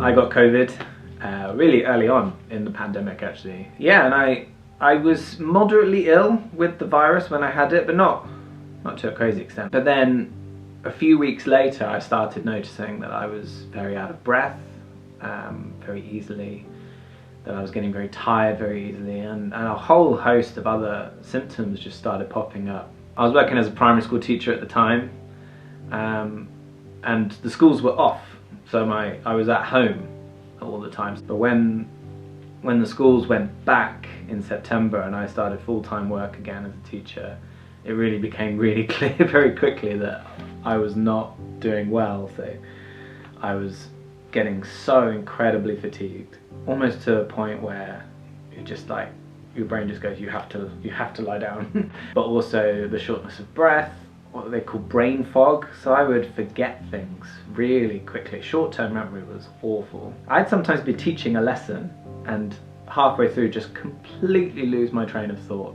I got COVID really early on in the pandemic, actually. Yeah, and I was moderately ill with the virus when I had it, but not to a crazy extent. But then a few weeks later, I started noticing that I was very out of breath very easily, that I was getting very tired very easily, and a whole host of other symptoms just started popping up. I was working as a primary school teacher at the time, and the schools were off, so I was at home all the time. But when the schools went back in September and I started full-time work again as a teacher, it really became really clear very quickly that I was not doing well. So I was getting so incredibly fatigued, almost to a point where it just like your brain just goes, you have to lie down. But also the shortness of breath, what they call brain fog, so I would forget things really quickly. Short-term memory was awful. I'd sometimes be teaching a lesson and halfway through just completely lose my train of thought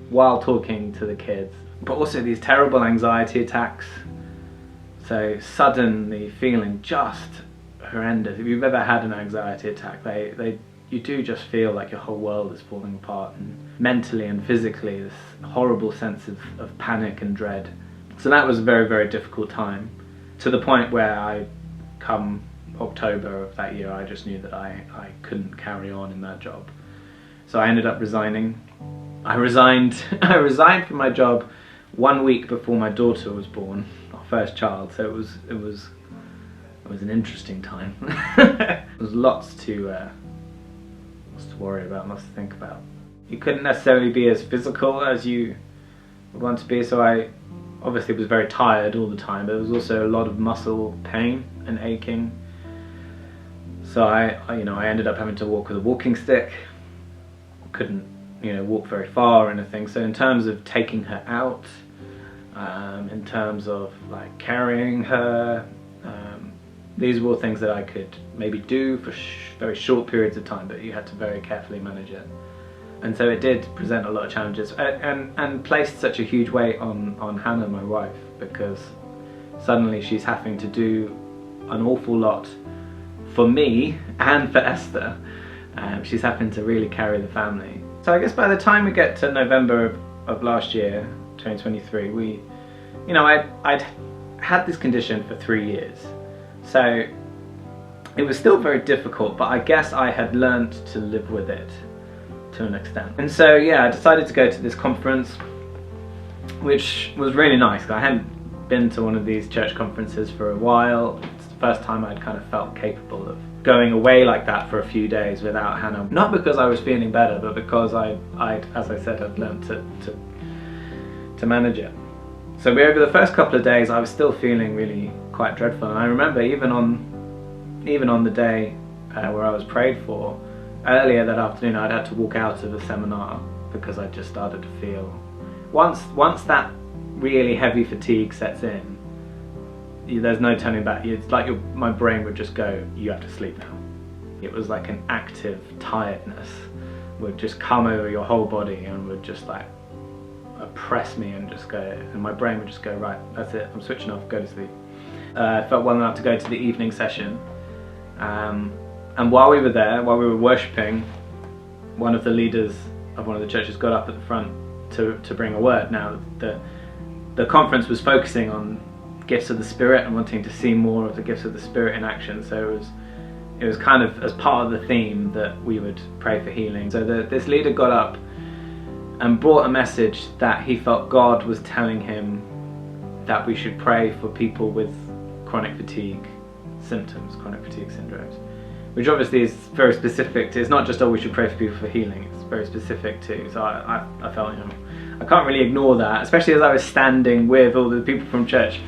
while talking to the kids. But also these terrible anxiety attacks, so suddenly feeling just horrendous. If you've ever had an anxiety attack, you do just feel like your whole world is falling apart, and mentally and physically this horrible sense of panic and dread. So that was a very, very difficult time, to the point where come October of that year, I just knew that I couldn't carry on in that job. So I ended up resigning. I resigned from my job 1 week before my daughter was born, our first child. So it was an interesting time. There was lots to worry about, lots to think about. You couldn't necessarily be as physical as you would want to be, so I obviously was very tired all the time, but there was also a lot of muscle pain and aching. So I ended up having to walk with a walking stick. Couldn't, walk very far or anything. So in terms of taking her out, in terms of like carrying her, these were all things that I could maybe do for very short periods of time, but you had to very carefully manage it. And so it did present a lot of challenges, and placed such a huge weight on Hannah, my wife, because suddenly she's having to do an awful lot for me and for Esther. She's having to really carry the family. So I guess by the time we get to November of last year, 2023, I'd had this condition for 3 years. So it was still very difficult, but I guess I had learned to live with it to an extent. And so yeah, I decided to go to this conference, which was really nice. I hadn't been to one of these church conferences for a while. It's the first time I'd kind of felt capable of going away like that for a few days without Hannah. Not because I was feeling better, but because I'd as I said, I'd learned to manage it. So over the first couple of days I was still feeling really quite dreadful, and I remember even on the day where I was prayed for, earlier that afternoon I'd had to walk out of a seminar because I just started to feel, once that really heavy fatigue sets in, there's no turning back. It's like my brain would just go, you have to sleep now. It was like an active tiredness would just come over your whole body and would just like oppress me and just go, and my brain would just go, right, that's it, I'm switching off, go to sleep. I felt well enough to go to the evening session, and while we were there, while we were worshipping, one of the leaders of one of the churches got up at the front to bring a word. Now the conference was focusing on gifts of the Spirit and wanting to see more of the gifts of the Spirit in action, so it was kind of as part of the theme that we would pray for healing. So this leader got up and brought a message that he felt God was telling him that we should pray for people with chronic fatigue symptoms, chronic fatigue syndromes, which obviously is very specific to, it's not just, oh, we should pray for people for healing, it's very specific too. So I felt, I can't really ignore that, especially as I was standing with all the people from church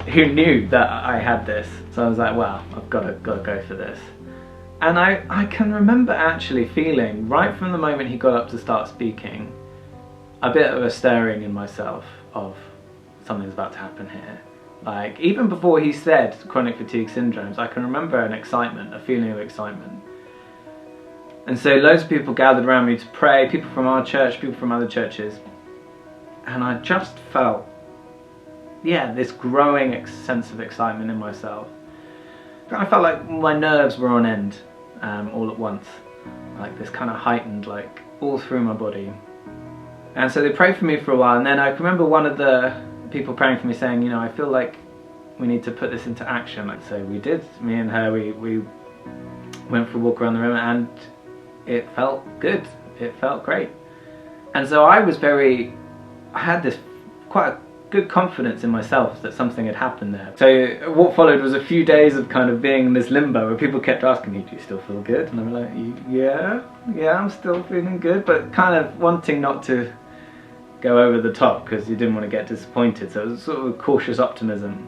who knew that I had this. So I was like, wow, I've got to go for this. And I can remember actually feeling, right from the moment he got up to start speaking, a bit of a stirring in myself of something's about to happen here. Like, even before he said chronic fatigue syndromes, I can remember an excitement, a feeling of excitement. And so loads of people gathered around me to pray, people from our church, people from other churches. And I just felt, yeah, this growing sense of excitement in myself. I felt like my nerves were on end all at once, like this kind of heightened, like all through my body. And so they prayed for me for a while, and then I remember one of the people praying for me saying, you know, I feel like we need to put this into action. Like, so we did. Me and her, we went for a walk around the room, and it felt good. It felt great. And so I had this quite a good confidence in myself that something had happened there. So what followed was a few days of kind of being in this limbo where people kept asking me, do you still feel good? And I'm like, yeah, I'm still feeling good, but kind of wanting not to go over the top because you didn't want to get disappointed. So it was sort of a cautious optimism.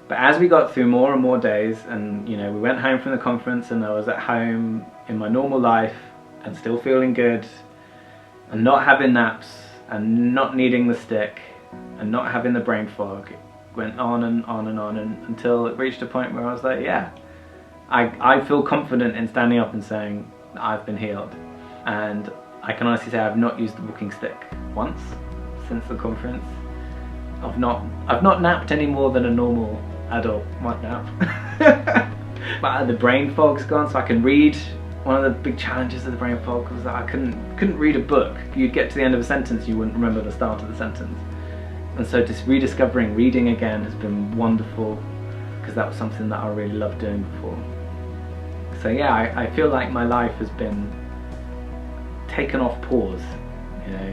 But as we got through more and more days, and you know, we went home from the conference and I was at home in my normal life and still feeling good and not having naps and not needing the stick and not having the brain fog, it went on and on and on until it reached a point where I was like, yeah, I feel confident in standing up and saying I've been healed. And I can honestly say I've not used the walking stick once since the conference. I've not napped any more than a normal adult might nap. But the brain fog's gone, so I can read. One of the big challenges of the brain fog was that I couldn't read a book. You'd get to the end of a sentence, you wouldn't remember the start of the sentence. And so just rediscovering reading again has been wonderful, because that was something that I really loved doing before. So yeah, I feel like my life has been taken off pause. You know,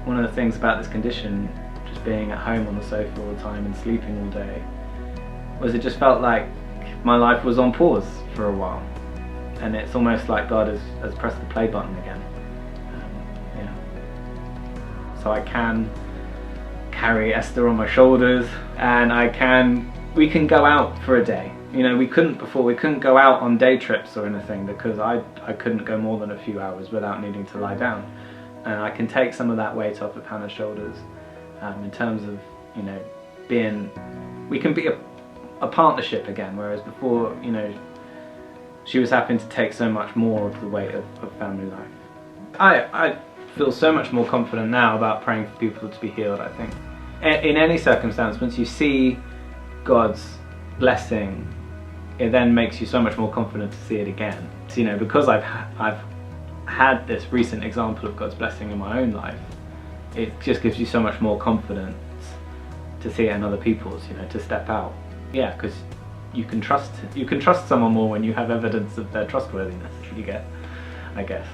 one of the things about this condition, just being at home on the sofa all the time and sleeping all day, was it just felt like my life was on pause for a while. And it's almost like God has pressed the play button again. Yeah. So I can carry Esther on my shoulders, and we can go out for a day. You know, we couldn't before. We couldn't go out on day trips or anything because I couldn't go more than a few hours without needing to lie down. And I can take some of that weight off of Hannah's shoulders in terms of, you know, we can be a partnership again, whereas before, you know, she was having to take so much more of the weight of family life. I feel so much more confident now about praying for people to be healed, I think. In any circumstance, once you see God's blessing, it then makes you so much more confident to see it again. So, you know, because I've had this recent example of God's blessing in my own life, it just gives you so much more confidence to see it in other people's, you know, to step out. Yeah, because you can trust someone more when you have evidence of their trustworthiness, I guess.